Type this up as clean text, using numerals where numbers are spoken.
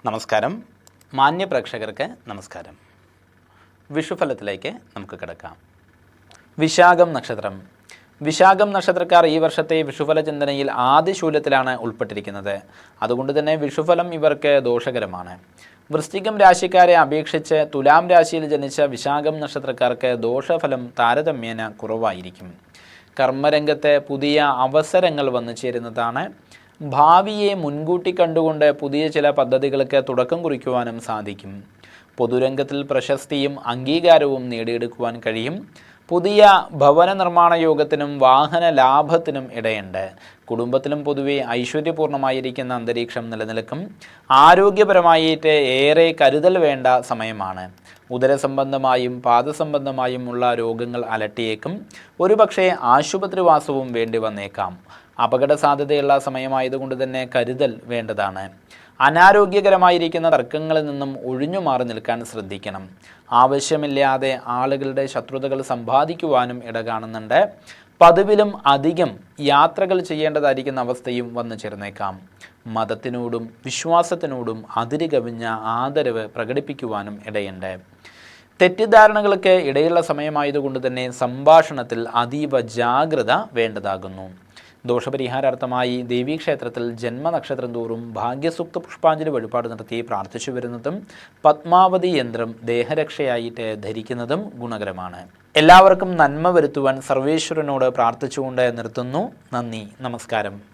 നമസ്കാരം. മാന്യ പ്രേക്ഷകർക്ക് നമസ്കാരം. വിഷുഫലത്തിലേക്ക് നമുക്ക് കിടക്കാം. വിശാഖം നക്ഷത്രം. വിശാഖം നക്ഷത്രക്കാർ ഈ വർഷത്തെ വിഷുഫല ചിന്തനയിൽ ആദ്യശൂലത്തിലാണ് ഉൾപ്പെട്ടിരിക്കുന്നത്. അതുകൊണ്ട് തന്നെ വിഷുഫലം ഇവർക്ക് ദോഷകരമാണ്. വൃശ്ചികം രാശിക്കാരെ അപേക്ഷിച്ച് തുലാം രാശിയിൽ ജനിച്ച വിശാഖം നക്ഷത്രക്കാർക്ക് ദോഷഫലം താരതമ്യേന കുറവായിരിക്കും. കർമ്മരംഗത്ത് പുതിയ അവസരങ്ങൾ വന്നു ചേരുന്നതാണ്. ഭാവിയെ മുൻകൂട്ടി കണ്ടുകൊണ്ട് പുതിയ ചില പദ്ധതികൾക്ക് തുടക്കം കുറിക്കുവാനും സാധിക്കും. പൊതുരംഗത്തിൽ പ്രശസ്തിയും അംഗീകാരവും നേടിയെടുക്കുവാൻ കഴിയും. പുതിയ ഭവന നിർമ്മാണ യോഗത്തിനും വാഹന ലാഭത്തിനും ഇടയുണ്ട്. കുടുംബത്തിലും പൊതുവെ ഐശ്വര്യപൂർണ്ണമായിരിക്കുന്ന അന്തരീക്ഷം നിലനിൽക്കും. ആരോഗ്യപരമായിട്ട് ഏറെ കരുതൽ വേണ്ട സമയമാണ്. ഉദരസംബന്ധമായും പാദസംബന്ധമായും ഉള്ള രോഗങ്ങൾ അലട്ടിയേക്കും. ഒരുപക്ഷെ ആശുപത്രിവാസവും വേണ്ടി വന്നേക്കാം. അപകട സാധ്യതയുള്ള സമയമായതുകൊണ്ട് തന്നെ കരുതൽ വേണ്ടതാണ്. അനാരോഗ്യകരമായിരിക്കുന്ന തർക്കങ്ങളിൽ നിന്നും ഒഴിഞ്ഞു മാറി നിൽക്കാൻ ശ്രദ്ധിക്കണം. ആവശ്യമില്ലാതെ ആളുകളുടെ ശത്രുതകൾ സമ്പാദിക്കുവാനും ഇട കാണുന്നുണ്ട്. പതിവിലും അധികം യാത്രകൾ ചെയ്യേണ്ടതായിരിക്കുന്ന അവസ്ഥയും വന്നു ചേർന്നേക്കാം. മതത്തിനോടും വിശ്വാസത്തിനോടും അതിര് കവിഞ്ഞ ആദരവ് പ്രകടിപ്പിക്കുവാനും ഇടയുണ്ട്. തെറ്റിദ്ധാരണകൾക്ക് ഇടയുള്ള സമയമായതുകൊണ്ട് തന്നെ സംഭാഷണത്തിൽ അതീവ ജാഗ്രത വേണ്ടതാകുന്നു. ദോഷപരിഹാരാർത്ഥമായി ദേവീക്ഷേത്രത്തിൽ ജന്മനക്ഷത്രം തോറും ഭാഗ്യസൂക്ത പുഷ്പാഞ്ജലി വഴിപാട് നടത്തി പ്രാർത്ഥിച്ചു വരുന്നതും പത്മാവതി യന്ത്രം ദേഹരക്ഷയായിട്ട് ധരിക്കുന്നതും ഗുണകരമാണ്. എല്ലാവർക്കും നന്മ വരുത്തുവാൻ സർവേശ്വരനോട് പ്രാർത്ഥിച്ചുകൊണ്ട് നിർത്തുന്നു. നന്ദി, നമസ്കാരം.